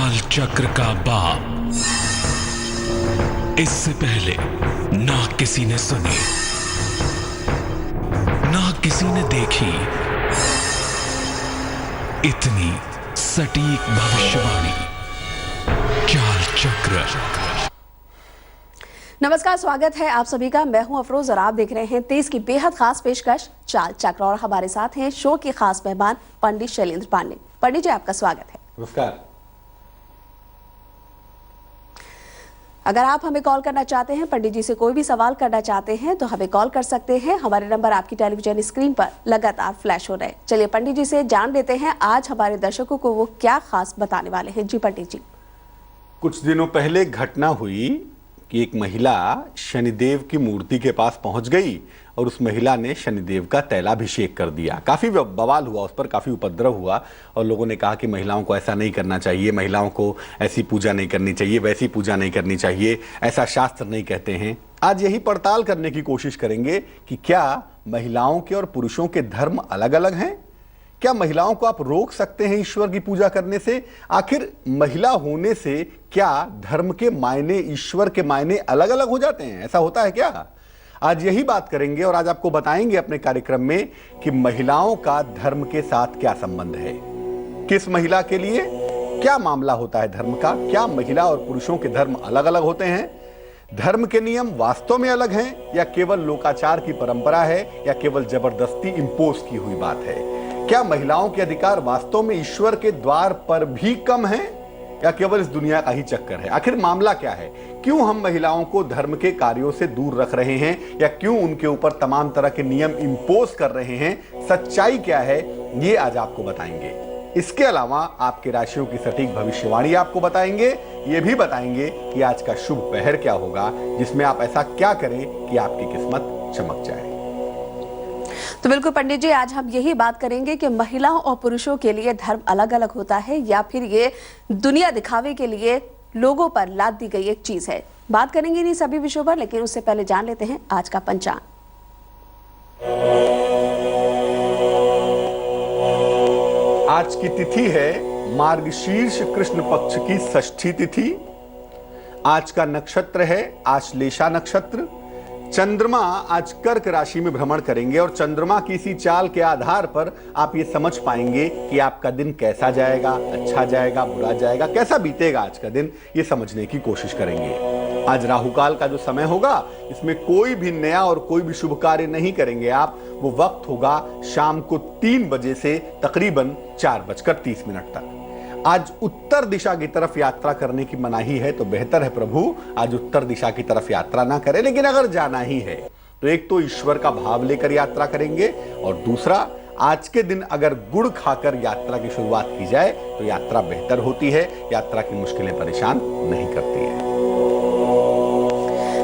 काल चक्र का बाप। इससे पहले ना किसी ने सुनी, ना किसी ने देखी इतनी सटीक भविष्यवाणी। काल चक्र। नमस्कार, स्वागत है आप सभी का। मैं हूं अफरोज और आप देख रहे हैं 23 की बेहद खास पेशकश चाल चक्र। और हमारे साथ हैं शो के खास मेहमान पंडित शैलेंद्र पांडे। पंडित जी, आपका स्वागत है। नमस्कार। अगर आप हमें कॉल करना चाहते हैं, पंडित जी से कोई भी सवाल करना चाहते हैं, तो हमें कॉल कर सकते हैं। हमारे नंबर आपकी टेलीविजन स्क्रीन पर लगातार फ्लैश हो रहे हैं। चलिए पंडित जी से जान लेते हैं आज हमारे दर्शकों को वो क्या खास बताने वाले हैं। जी पंडित जी। कुछ दिनों पहले घटना हुई कि एक महिला शनिदेव की मूर्ति के पास पहुंच गई और उस महिला ने शनिदेव का तैलाभिषेक कर दिया। काफी बवाल हुआ, उस पर काफी उपद्रव हुआ और लोगों ने कहा कि महिलाओं को ऐसा नहीं करना चाहिए, महिलाओं को ऐसी पूजा नहीं करनी चाहिए, वैसी पूजा नहीं करनी चाहिए, ऐसा शास्त्र नहीं कहते हैं। आज यही पड़ताल करने की कोशिश करेंगे कि क्या महिलाओं के और पुरुषों के धर्म अलग अलग हैं? क्या महिलाओं को आप रोक सकते हैं ईश्वर की पूजा करने से? आखिर महिला होने से क्या धर्म के मायने, ईश्वर के मायने अलग अलग हो जाते हैं? ऐसा होता है क्या? आज यही बात करेंगे और आज आपको बताएंगे अपने कार्यक्रम में कि महिलाओं का धर्म के साथ क्या संबंध है, किस महिला के लिए क्या मामला होता है धर्म का, क्या महिला और पुरुषों के धर्म अलग अलग होते हैं, धर्म के नियम वास्तव में अलग हैं या केवल लोकाचार की परंपरा है या केवल जबरदस्ती इंपोज की हुई बात है, क्या महिलाओं के अधिकार वास्तव में ईश्वर के द्वार पर भी कम हैं या केवल इस दुनिया का ही चक्कर है? आखिर मामला क्या है? क्यों हम महिलाओं को धर्म के कार्यों से दूर रख रहे हैं या क्यों उनके ऊपर तमाम तरह के नियम इंपोज कर रहे हैं? सच्चाई क्या है, ये आज आपको बताएंगे। इसके अलावा आपके राशियों की सटीक भविष्यवाणी आपको बताएंगे। ये भी बताएंगे कि आज का शुभ पहर क्या होगा जिसमें आप ऐसा क्या करें कि आपकी किस्मत चमक जाए। तो बिल्कुल पंडित जी, आज हम यही बात करेंगे कि महिलाओं और पुरुषों के लिए धर्म अलग अलग होता है या फिर ये दुनिया दिखावे के लिए लोगों पर लाद दी गई एक चीज है। बात करेंगे इन्हीं सभी विषयों पर, लेकिन उससे पहले जान लेते हैं आज का पंचांग। आज की तिथि है मार्गशीर्ष कृष्ण पक्ष की षष्ठी तिथि। आज का नक्षत्र है आश्लेषा नक्षत्र। चंद्रमा आज कर्क राशि में भ्रमण करेंगे और चंद्रमा की इसी चाल के आधार पर आप ये समझ पाएंगे कि आपका दिन कैसा जाएगा, अच्छा जाएगा, बुरा जाएगा, कैसा बीतेगा आज का दिन, ये समझने की कोशिश करेंगे। आज राहुकाल का जो समय होगा इसमें कोई भी नया और कोई भी शुभ कार्य नहीं करेंगे आप। वो वक्त होगा शाम को 3 बजे से तकरीबन 4:30 तक। आज उत्तर दिशा की तरफ यात्रा करने की मनाही है, तो बेहतर है प्रभु आज उत्तर दिशा की तरफ यात्रा ना करें। लेकिन अगर जाना ही है तो एक तो ईश्वर का भाव लेकर यात्रा करेंगे और दूसरा आज के दिन अगर गुड़ खाकर यात्रा की शुरुआत की जाए तो यात्रा बेहतर होती है, यात्रा की मुश्किलें परेशान नहीं करती है।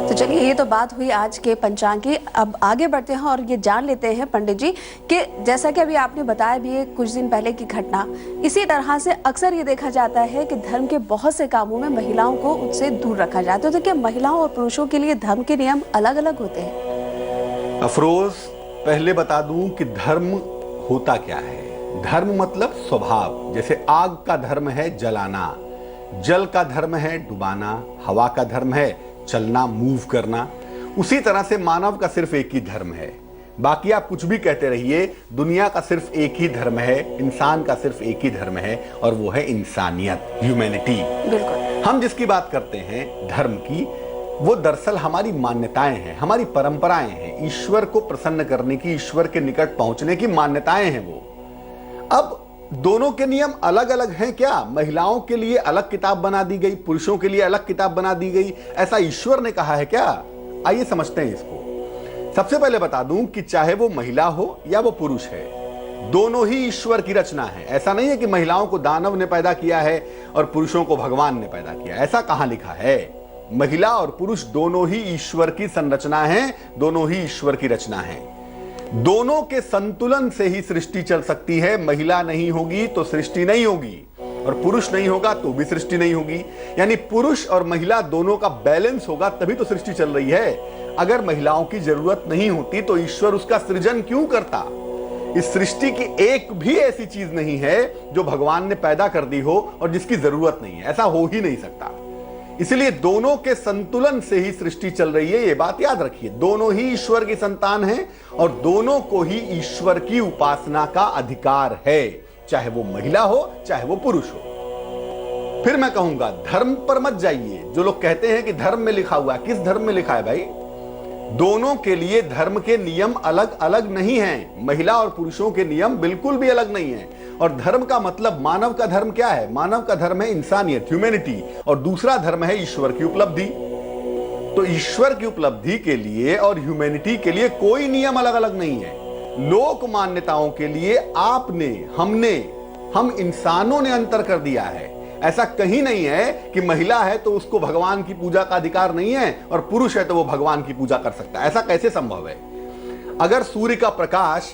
तो चलिए, ये तो बात हुई आज के पंचांग की। अब आगे बढ़ते हैं और ये जान लेते हैं पंडित जी कि जैसा कि अभी आपने बताया भी है कुछ दिन पहले की घटना, इसी तरह से अक्सर ये देखा जाता है कि धर्म के बहुत से कामों में महिलाओं को उससे दूर रखा जाता है। तो क्या महिलाओं और पुरुषों के लिए धर्म के नियम अलग अलग होते हैं? अफरोज, पहले बता दूं कि धर्म होता क्या है। धर्म मतलब स्वभाव। जैसे आग का धर्म है जलाना, जल का धर्म है डुबाना, हवा का धर्म है चलना, मूव करना। उसी तरह से मानव का सिर्फ एक ही धर्म है। बाकी आप कुछ भी कहते रहिए, दुनिया का सिर्फ एक ही धर्म है, इंसान का सिर्फ एक ही धर्म है और वो है इंसानियत, ह्यूमैनिटी। बिल्कुल। हम जिसकी बात करते हैं धर्म की, वो दरअसल हमारी मान्यताएं हैं, हमारी परंपराएं हैं, ईश्वर को प्रसन्न करने की, ईश्वर के निकट पहुंचने की मान्यताएं हैं वो। अब दोनों के नियम अलग अलग हैं क्या? महिलाओं के लिए अलग किताब बना दी गई, पुरुषों के लिए अलग किताब बना दी गई, ऐसा ईश्वर ने कहा है क्या? आइए समझते हैं इसको। सबसे पहले बता दूं कि चाहे वो महिला हो या वो पुरुष है, दोनों ही ईश्वर की रचना है। ऐसा नहीं है कि महिलाओं को दानव ने पैदा किया है और पुरुषों को भगवान ने पैदा किया, ऐसा कहां लिखा है? महिला और पुरुष दोनों ही ईश्वर की संरचना है, दोनों ही ईश्वर की रचना है। दोनों के संतुलन से ही सृष्टि चल सकती है। महिला नहीं होगी तो सृष्टि नहीं होगी और पुरुष नहीं होगा तो भी सृष्टि नहीं होगी। यानी पुरुष और महिला दोनों का बैलेंस होगा तभी तो सृष्टि चल रही है। अगर महिलाओं की जरूरत नहीं होती तो ईश्वर उसका सृजन क्यों करता? इस सृष्टि की एक भी ऐसी चीज नहीं है जो भगवान ने पैदा कर दी हो और जिसकी जरूरत नहीं है, ऐसा हो ही नहीं सकता। इसलिए दोनों के संतुलन से ही सृष्टि चल रही है, ये बात याद रखिए। दोनों ही ईश्वर की संतान हैं और दोनों को ही ईश्वर की उपासना का अधिकार है, चाहे वो महिला हो चाहे वो पुरुष हो। फिर मैं कहूंगा धर्म पर मत जाइए। जो लोग कहते हैं कि धर्म में लिखा हुआ है, किस धर्म में लिखा है भाई? दोनों के लिए धर्म के नियम अलग अलग नहीं हैं। महिला और पुरुषों के नियम बिल्कुल भी अलग नहीं हैं। और धर्म का मतलब, मानव का धर्म क्या है? मानव का धर्म है इंसानियत, ह्यूमैनिटी, और दूसरा धर्म है ईश्वर की उपलब्धि। तो ईश्वर की उपलब्धि के लिए और ह्यूमैनिटी के लिए कोई नियम अलग अलग नहीं है। लोक मान्यताओं के लिए आपने, हमने, हम इंसानों ने अंतर कर दिया है। ऐसा कहीं नहीं है कि महिला है तो उसको भगवान की पूजा का अधिकार नहीं है और पुरुष है तो वो भगवान की पूजा कर सकता है। ऐसा कैसे संभव है? अगर सूर्य का प्रकाश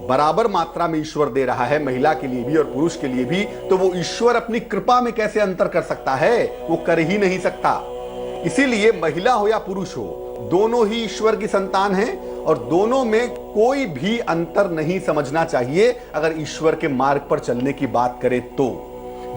बराबर मात्रा में ईश्वर दे रहा है महिला के लिए भी और पुरुष के लिए भी, तो वो ईश्वर अपनी कृपा में कैसे अंतर कर सकता है? वो कर ही नहीं सकता। इसीलिए महिला हो या पुरुष हो, दोनों ही ईश्वर की संतान हैं और दोनों में कोई भी अंतर नहीं समझना चाहिए। अगर ईश्वर के मार्ग पर चलने की बात करें तो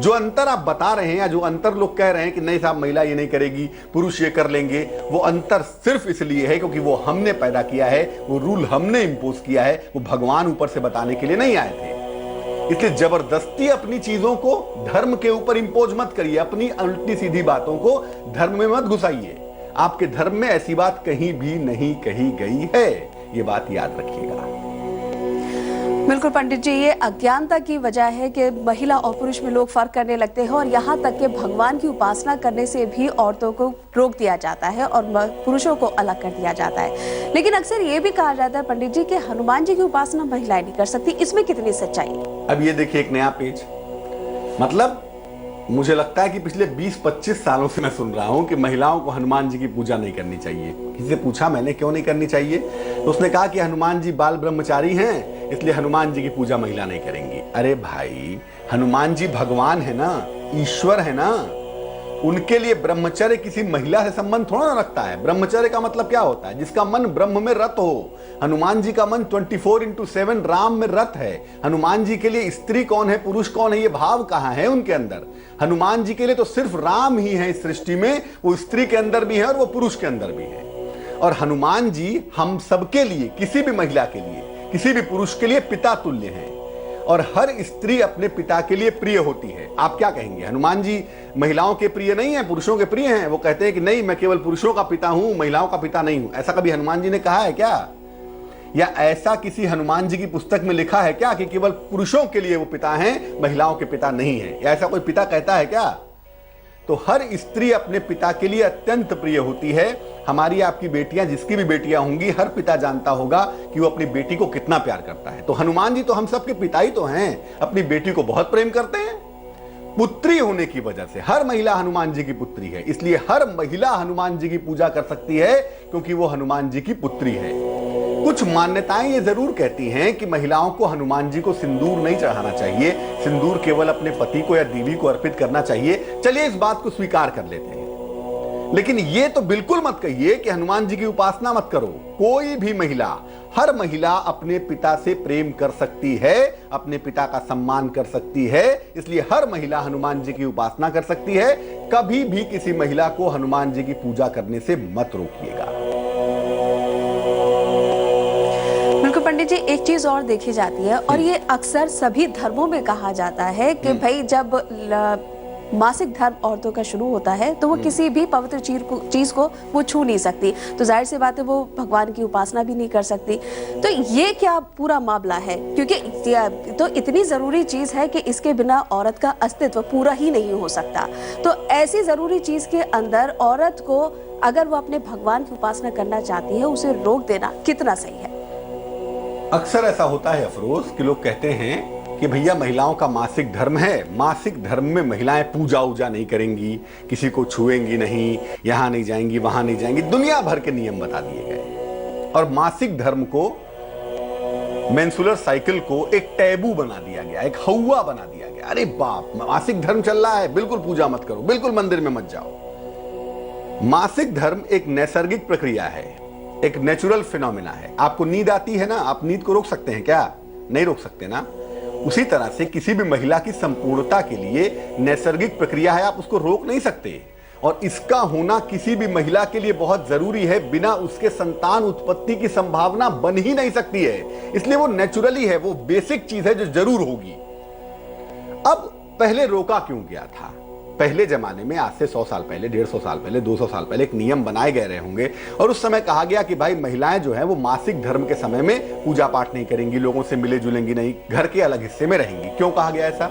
जो अंतर आप बता रहे हैं या जो अंतर लोग कह रहे हैं कि नहीं साहब महिला ये नहीं करेगी, पुरुष ये कर लेंगे, वो अंतर सिर्फ इसलिए है क्योंकि वो हमने पैदा किया है, वो रूल हमने इंपोज किया है, वो भगवान ऊपर से बताने के लिए नहीं आए थे। इसलिए जबरदस्ती अपनी चीजों को धर्म के ऊपर इंपोज मत करिए, अपनी उल्टी सीधी बातों को धर्म में मत घुसाइए। आपके धर्म में ऐसी बात कहीं भी नहीं कही गई है, ये बात याद रखिएगा। बिल्कुल पंडित जी, ये अज्ञानता की वजह है कि महिला और पुरुष में लोग फर्क करने लगते हैं और यहाँ तक कि भगवान की उपासना करने से भी औरतों को रोक दिया जाता है और पुरुषों को अलग कर दिया जाता है। लेकिन अक्सर ये भी कहा जाता है पंडित जी कि हनुमान जी की उपासना महिलाएं नहीं कर सकती, इसमें कितनी सच्चाई है? अब ये देखिए एक नया पेज, मतलब मुझे लगता है कि पिछले 20-25 सालों से मैं सुन रहा हूं कि महिलाओं को हनुमान जी की पूजा नहीं करनी चाहिए। किसी से पूछा मैंने क्यों नहीं करनी चाहिए, तो उसने कहा कि हनुमान जी बाल ब्रह्मचारी हैं, इसलिए हनुमान जी की पूजा महिला नहीं करेंगी। अरे भाई, हनुमान जी भगवान है ना, ईश्वर है ना, उनके लिए ब्रह्मचर्य किसी महिला से संबंध थोड़ा ना रखता है। ब्रह्मचर्य का मतलब क्या होता है? जिसका मन ब्रह्म में रत हो। हनुमान जी का मन 24/7 राम में रत है। हनुमान जी के लिए स्त्री कौन है पुरुष कौन है ये भाव कहां है उनके अंदर? हनुमान जी के लिए तो सिर्फ राम ही है इस सृष्टि में, वो स्त्री के अंदर भी है और वो पुरुष के अंदर भी है। और हनुमान जी हम सबके लिए, किसी भी महिला के लिए, किसी भी पुरुष के लिए पिता तुल्य हैं और हर स्त्री अपने पिता के लिए प्रिय होती है। आप क्या कहेंगे, हनुमान जी महिलाओं के प्रिय नहीं है, पुरुषों के प्रिय हैं? वो कहते हैं कि नहीं, मैं केवल पुरुषों का पिता हूं, महिलाओं का पिता नहीं हूं। ऐसा कभी हनुमान जी ने कहा है क्या? या ऐसा किसी हनुमान जी की पुस्तक में लिखा है क्या कि केवल पुरुषों के लिए वो पिता हैं, महिलाओं के पिता नहीं है? या ऐसा कोई पिता कहता है क्या? तो हर स्त्री अपने पिता के लिए अत्यंत प्रिय होती है। हमारी आपकी बेटियां, जिसकी भी बेटियां होंगी, हर पिता जानता होगा कि वो अपनी बेटी को कितना प्यार करता है। तो हनुमान जी तो हम सबके पिता ही तो हैं, अपनी बेटी को बहुत प्रेम करते हैं। पुत्री होने की वजह से हर महिला हनुमान जी की पुत्री है, इसलिए हर महिला हनुमान जी की पूजा कर सकती है क्योंकि वो हनुमान जी की पुत्री है। कुछ मान्यताएं ये जरूर कहती हैं कि महिलाओं को हनुमान जी को सिंदूर नहीं चढ़ाना चाहिए, सिंदूर केवल अपने पति को या देवी को अर्पित करना चाहिए। चलिए इस बात को स्वीकार कर लेते हैं, लेकिन ये तो बिल्कुल मत कहिए कि हनुमान जी की उपासना मत करो। कोई भी महिला, हर महिला अपने पिता से प्रेम कर सकती है, अपने पिता का सम्मान कर सकती है, इसलिए हर महिला हनुमान जी की उपासना कर सकती है। कभी भी किसी महिला को हनुमान जी की पूजा करने से मत रोकिएगा। बिल्कुल पंडित जी, एक चीज और देखी जाती है और ये अक्सर सभी धर्मों में कहा जाता है कि भाई जब मासिक धर्म औरतों का शुरू होता है तो वो किसी भी पवित्र चीज को वो छू नहीं सकती, तो जाहिर सी बात है वो भगवान की उपासना भी नहीं कर सकती। तो ये क्या पूरा मामला है? क्योंकि तो इतनी जरूरी चीज है कि इसके बिना औरत का अस्तित्व पूरा ही नहीं हो सकता। तो ऐसी जरूरी चीज के अंदर औरत को अगर वो अपने भगवान की उपासना करना चाहती है, उसे रोक देना कितना सही है? अक्सर ऐसा होता है अफरोज कि लोग कहते हैं कि भैया महिलाओं का मासिक धर्म है, मासिक धर्म में महिलाएं पूजा उजा नहीं करेंगी, किसी को छुएंगी नहीं, यहां नहीं जाएंगी, वहां नहीं जाएंगी, दुनिया भर के नियम बता दिए गए और मासिक धर्म को, मेंसुलर साइकिल को एक टैबू बना दिया गया, एक हौवा बना दिया गया। अरे बाप, मासिक धर्म चल रहा है, बिल्कुल पूजा मत करो, बिल्कुल मंदिर में मत जाओ। मासिक धर्म एक नैसर्गिक प्रक्रिया है, एक नेचुरल फिनोमिना है। आपको नींद आती है ना, आप नींद को रोक सकते हैं क्या? नहीं रोक सकते ना। उसी तरह से किसी भी महिला की संपूर्णता के लिए नैसर्गिक प्रक्रिया है, आप उसको रोक नहीं सकते। और इसका होना किसी भी महिला के लिए बहुत जरूरी है, बिना उसके संतान उत्पत्ति की संभावना बन ही नहीं सकती है। इसलिए वो नेचुरली है, वो बेसिक चीज है जो जरूर होगी। अब पहले रोका क्यों गया था? पहले जमाने में, आज से 100 साल पहले, 150 साल पहले, 200 साल पहले एक नियम बनाए गए रहे होंगे और उस समय कहा गया कि भाई महिलाएं जो हैं वो मासिक धर्म के समय में पूजा पाठ नहीं करेंगी, लोगों से मिले जुलेंगी नहीं, घर के अलग हिस्से में रहेंगी। क्यों कहा गया ऐसा?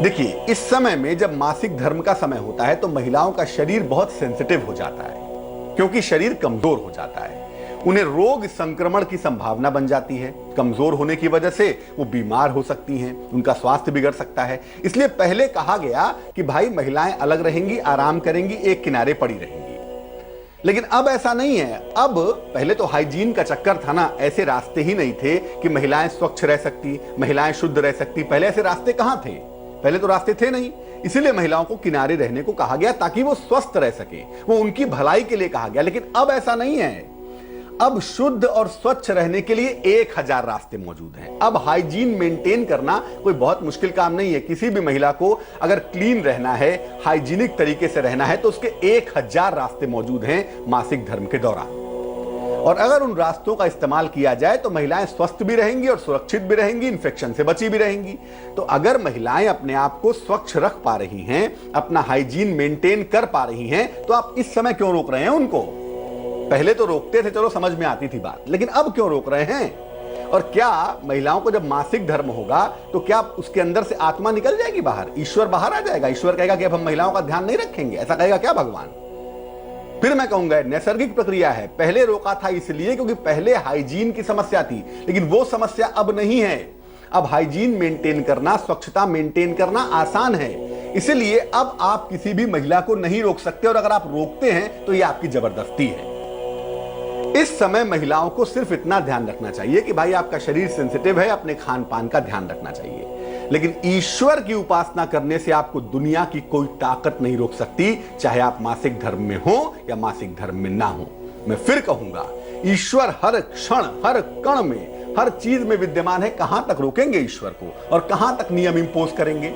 देखिए, इस समय में जब मासिक धर्म का समय होता है तो महिलाओं का शरीर बहुत सेंसिटिव हो जाता है, क्योंकि शरीर कमजोर हो जाता है, उन्हें रोग संक्रमण की संभावना बन जाती है। कमजोर होने की वजह से वो बीमार हो सकती हैं, उनका स्वास्थ्य बिगड़ सकता है। इसलिए पहले कहा गया कि भाई महिलाएं अलग रहेंगी, आराम करेंगी, एक किनारे पड़ी रहेंगी। लेकिन अब ऐसा नहीं है। अब पहले तो हाइजीन का चक्कर था ना, ऐसे रास्ते ही नहीं थे कि महिलाएं स्वच्छ रह सकती, महिलाएं शुद्ध रह सकती। पहले ऐसे रास्ते कहां थे? पहले तो रास्ते थे नहीं। इसीलिए महिलाओं को किनारे रहने को कहा गया ताकि वो स्वस्थ रह सके, वो उनकी भलाई के लिए कहा गया। लेकिन अब ऐसा नहीं है। अब शुद्ध और स्वच्छ रहने के लिए 1000 रास्ते मौजूद हैं। अब हाइजीन मेंटेन करना कोई बहुत मुश्किल काम नहीं है। किसी भी महिला को अगर क्लीन रहना है, हाइजीनिक तरीके से रहना है, तो उसके 1000 रास्ते मौजूद हैं मासिक धर्म के दौरान। और अगर उन रास्तों का इस्तेमाल किया जाए तो महिलाएं स्वस्थ भी रहेंगी और सुरक्षित भी रहेंगी, इन्फेक्शन से बची भी रहेंगी। तो अगर महिलाएं अपने आप को स्वच्छ रख पा रही हैं, अपना हाइजीन मेंटेन कर पा रही हैं, तो आप इस समय क्यों रोक रहे हैं उनको? पहले तो रोकते थे, चलो समझ में आती थी बात, लेकिन अब क्यों रोक रहे हैं? और क्या महिलाओं को जब मासिक धर्म होगा तो क्या उसके अंदर से आत्मा निकल जाएगी बाहर? ईश्वर बाहर आ जाएगा? ईश्वर कहेगा कि अब हम महिलाओं का ध्यान नहीं रखेंगे? ऐसा कहेगा क्या भगवान? फिर मैं कहूंगा नैसर्गिक प्रक्रिया है। पहले रोका था इसलिए क्योंकि पहले हाइजीन की समस्या थी, लेकिन वो समस्या अब नहीं है। अब हाइजीन मेंटेन करना, स्वच्छता मेंटेन करना आसान है। इसलिए अब आप किसी भी महिला को नहीं रोक सकते, और अगर आप रोकते हैं तो ये आपकी जबरदस्ती है। इस समय महिलाओं को सिर्फ इतना ध्यान रखना चाहिए कि भाई आपका शरीर सेंसिटिव है, अपने खान पान का ध्यान रखना चाहिए। लेकिन ईश्वर की उपासना करने से आपको दुनिया की कोई ताकत नहीं रोक सकती, चाहे आप मासिक धर्म में हो या मासिक धर्म में ना हो। मैं फिर कहूंगा, ईश्वर हर क्षण, हर कण में, हर चीज में विद्यमान है। कहां तक रोकेंगे ईश्वर को और कहां तक नियम इंपोज करेंगे?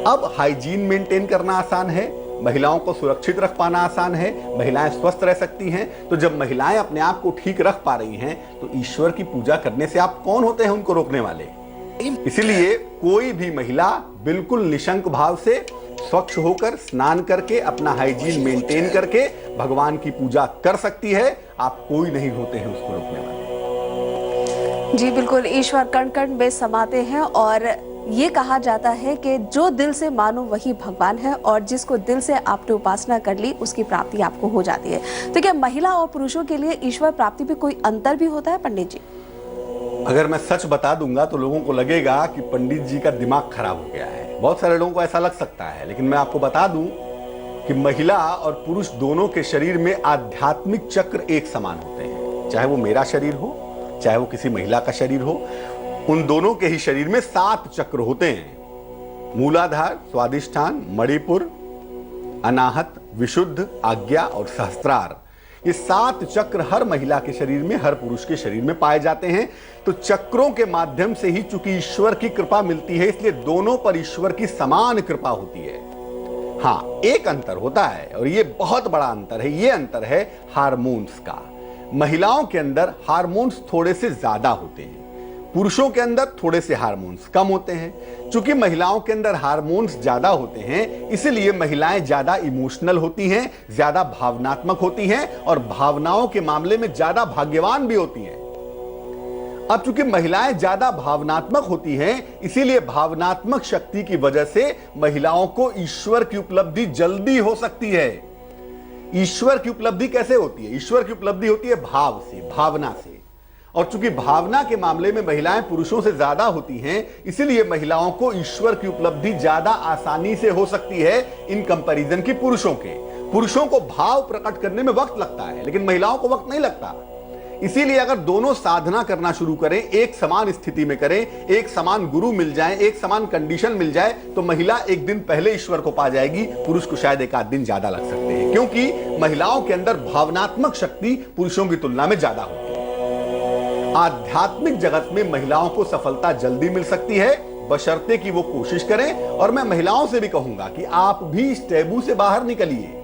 अब हाइजीन मेंटेन करना आसान है, महिलाओं को सुरक्षित रख पाना आसान है, महिलाएं स्वस्थ रह सकती हैं। तो जब महिलाएं अपने आप को ठीक रख पा रही हैं तो ईश्वर की पूजा करने से आप कौन होते हैं उनको रोकने वाले? इसीलिए कोई भी महिला बिल्कुल निशंक भाव से स्वच्छ होकर, स्नान करके, अपना हाइजीन मेंटेन करके भगवान की पूजा कर सकती है। आप कोई नहीं होते हैं उसको रोकने वाले। जी बिल्कुल, ईश्वर कण कण में समाते हैं और ये कहा जाता है कि जो दिल से मानो वही भगवान है, और जिसको दिल से आपने उपासना कर ली उसकी प्राप्ति आपको हो जाती है। तो क्या महिला और पुरुषों के लिए ईश्वर प्राप्ति में कोई अंतर भी होता है पंडित जी? अगर मैं सच बता दूंगा तो लोगों को लगेगा कि पंडित जी का दिमाग खराब हो गया है। बहुत सारे लोगों को ऐसा लग सकता है, लेकिन मैं आपको बता दूं कि महिला और पुरुष दोनों के शरीर में आध्यात्मिक चक्र एक समान होते हैं। चाहे वो मेरा शरीर हो, चाहे वो किसी महिला का शरीर हो, उन दोनों के ही शरीर में 7 चक्र होते हैं। मूलाधार, स्वादिष्ठान, मणिपुर, अनाहत, विशुद्ध, आज्ञा और सहस्त्रार। ये 7 चक्र हर महिला के शरीर में, हर पुरुष के शरीर में पाए जाते हैं। तो चक्रों के माध्यम से ही चूंकि ईश्वर की कृपा मिलती है, इसलिए दोनों पर ईश्वर की समान कृपा होती है। हाँ, एक अंतर होता है और ये बहुत बड़ा अंतर है। ये अंतर है हार्मोन्स का। महिलाओं के अंदर हार्मोन्स थोड़े से ज्यादा होते हैं, पुरुषों के अंदर थोड़े से हार्मोन्स कम होते हैं। चूंकि महिलाओं के अंदर हार्मोन्स ज्यादा होते हैं, इसलिए महिलाएं ज्यादा इमोशनल होती हैं, ज्यादा भावनात्मक होती हैं और भावनाओं के मामले में ज्यादा भाग्यवान भी होती हैं। अब चूंकि महिलाएं ज्यादा भावनात्मक होती हैं, इसीलिए भावनात्मक शक्ति की वजह से महिलाओं को ईश्वर की उपलब्धि जल्दी हो सकती है। ईश्वर की उपलब्धि कैसे होती है? ईश्वर की उपलब्धि होती है भाव से, भावना से। और चूंकि भावना के मामले में महिलाएं पुरुषों से ज्यादा होती हैं, इसीलिए महिलाओं को ईश्वर की उपलब्धि ज्यादा आसानी से हो सकती है इन कंपैरिजन की पुरुषों के। पुरुषों को भाव प्रकट करने में वक्त लगता है, लेकिन महिलाओं को वक्त नहीं लगता। इसीलिए अगर दोनों साधना करना शुरू करें, एक समान स्थिति में करें, एक समान गुरु मिल जाए, एक समान कंडीशन मिल जाए, तो महिला एक दिन पहले ईश्वर को पा जाएगी। पुरुष को शायद एक आध दिन ज्यादा लग सकते हैं, क्योंकि महिलाओं के अंदर भावनात्मक शक्ति पुरुषों की तुलना में ज्यादा होती है। आध्यात्मिक जगत में महिलाओं को सफलता जल्दी मिल सकती है, बशर्ते कि वो कोशिश करें। और मैं महिलाओं से भी कहूंगा कि आप भी इस टैबू से बाहर निकलिए,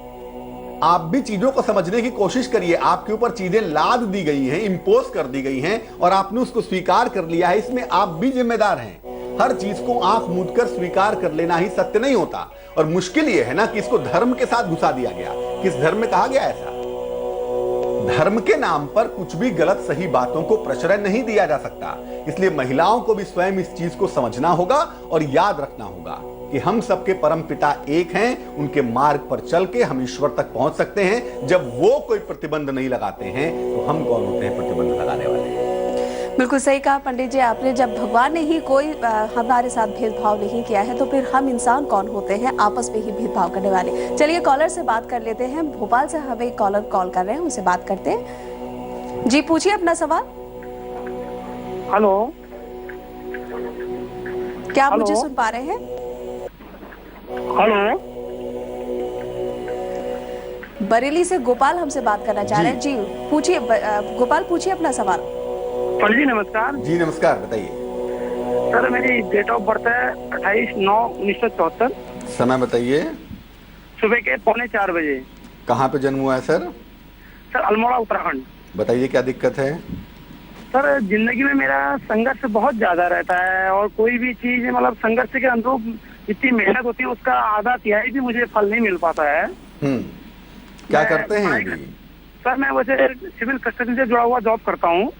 आप भी चीजों को समझने की कोशिश करिए। आपके ऊपर चीजें लाद दी गई हैं, इंपोज कर दी गई हैं और आपने उसको स्वीकार कर लिया है, इसमें आप भी जिम्मेदार हैं। हर चीज को आंख मूंदकर स्वीकार कर लेना ही सत्य नहीं होता। और मुश्किल यह है ना कि इसको धर्म के साथ घुसा दिया गया। किस धर्म में कहा गया ऐसा? धर्म के नाम पर कुछ भी गलत सही बातों को प्रश्रय नहीं दिया जा सकता। इसलिए महिलाओं को भी स्वयं इस चीज को समझना होगा और याद रखना होगा कि हम सबके परम पिता एक हैं। उनके मार्ग पर चल के हम ईश्वर तक पहुंच सकते हैं। जब वो कोई प्रतिबंध नहीं लगाते हैं तो हम कौन होते हैं प्रतिबंध लगाने वाले? बिल्कुल सही कहा पंडित जी आपने। जब भगवान ने ही कोई हमारे साथ भेदभाव नहीं किया है तो फिर हम इंसान कौन होते हैं आपस में ही भेदभाव करने वाले। चलिए कॉलर से बात कर लेते हैं। भोपाल से हमें कॉलर कॉल कर रहे हैं, उनसे बात करते हैं। जी पूछिए अपना सवाल। हेलो, क्या आप हेलो? मुझे सुन पा रहे हैं? हेलो, बरेली से गोपाल हमसे बात करना चाह रहे हैं। जी पूछिए गोपाल, पूछिए अपना सवाल। पंडित जी नमस्कार। जी नमस्कार, बताइए। सर मेरी डेट ऑफ बर्थ है 28/9/1974। समय बताइए। सुबह के 3:45 बजे। कहाँ पे जन्म हुआ है सर? सर अल्मोड़ा उत्तराखंड। बताइए क्या दिक्कत है? सर जिंदगी में मेरा संघर्ष बहुत ज्यादा रहता है और कोई भी चीज मतलब संघर्ष के अनुरूप इतनी मेहनत होती है उसका आधा तिहाई भी मुझे फल नहीं मिल पाता है। क्या करते हैं अभी? सर मैं वैसे सिविल कंस्ट्रक्शन से जुड़ा हुआ जॉब करता हूँ।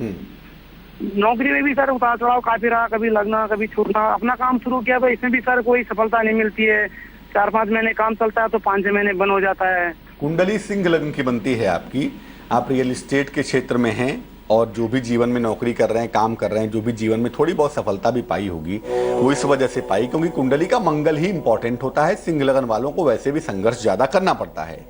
नौकरी में भी सर उतार चढ़ाव काफी रहा, कभी लगना कभी छूटना। अपना काम शुरू किया तो इसमें भी सर कोई सफलता नहीं मिलती है। 4-5 महीने काम चलता है तो 5-6 महीने बंद हो जाता है। कुंडली सिंह लग्न की बनती है आपकी। आप रियल एस्टेट के क्षेत्र में हैं और जो भी जीवन में नौकरी कर रहे हैं, काम कर रहे हैं, जो भी जीवन में थोड़ी बहुत सफलता भी पाई होगी वो इस वजह से पाई क्योंकि कुंडली का मंगल ही इंपॉर्टेंट होता है। सिंह लगन वालों को वैसे भी संघर्ष ज्यादा करना पड़ता है।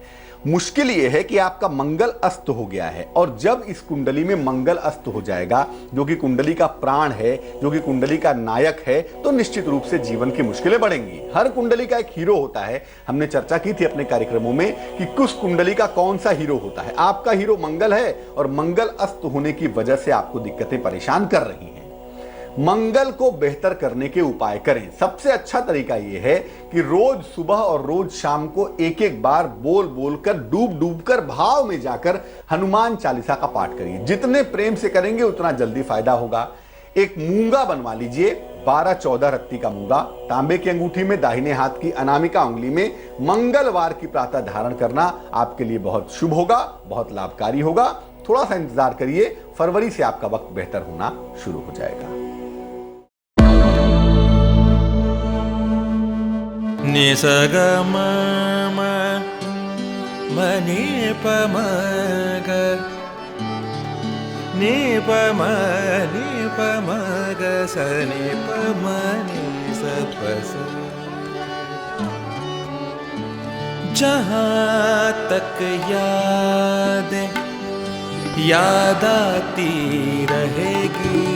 मुश्किल ये है कि आपका मंगल अस्त हो गया है और जब इस कुंडली में मंगल अस्त हो जाएगा, जो कि कुंडली का प्राण है, जो कि कुंडली का नायक है, तो निश्चित रूप से जीवन की मुश्किलें बढ़ेंगी। हर कुंडली का एक हीरो होता है। हमने चर्चा की थी अपने कार्यक्रमों में कि कुछ कुंडली का कौन सा हीरो होता है। आपका हीरो मंगल है और मंगल अस्त होने की वजह से आपको दिक्कतें परेशान कर रही हैं। मंगल को बेहतर करने के उपाय करें। सबसे अच्छा तरीका यह है कि रोज सुबह और रोज शाम को एक एक बार बोल बोलकर डूब डूब कर भाव में जाकर हनुमान चालीसा का पाठ करिए। जितने प्रेम से करेंगे उतना जल्दी फायदा होगा। एक मूंगा बनवा लीजिए, 12-14 रत्ती का मूंगा, तांबे की अंगूठी में, दाहिने हाथ की अनामिका उंगली में। मंगलवार की प्रातः धारण करना आपके लिए बहुत शुभ होगा, बहुत लाभकारी होगा। थोड़ा सा इंतजार करिए, फरवरी से आपका वक्त बेहतर होना शुरू हो जाएगा। निसग म नि प म ग नि प म ग स नि प म नि स प स। जहाँ तक याद आती रहेगी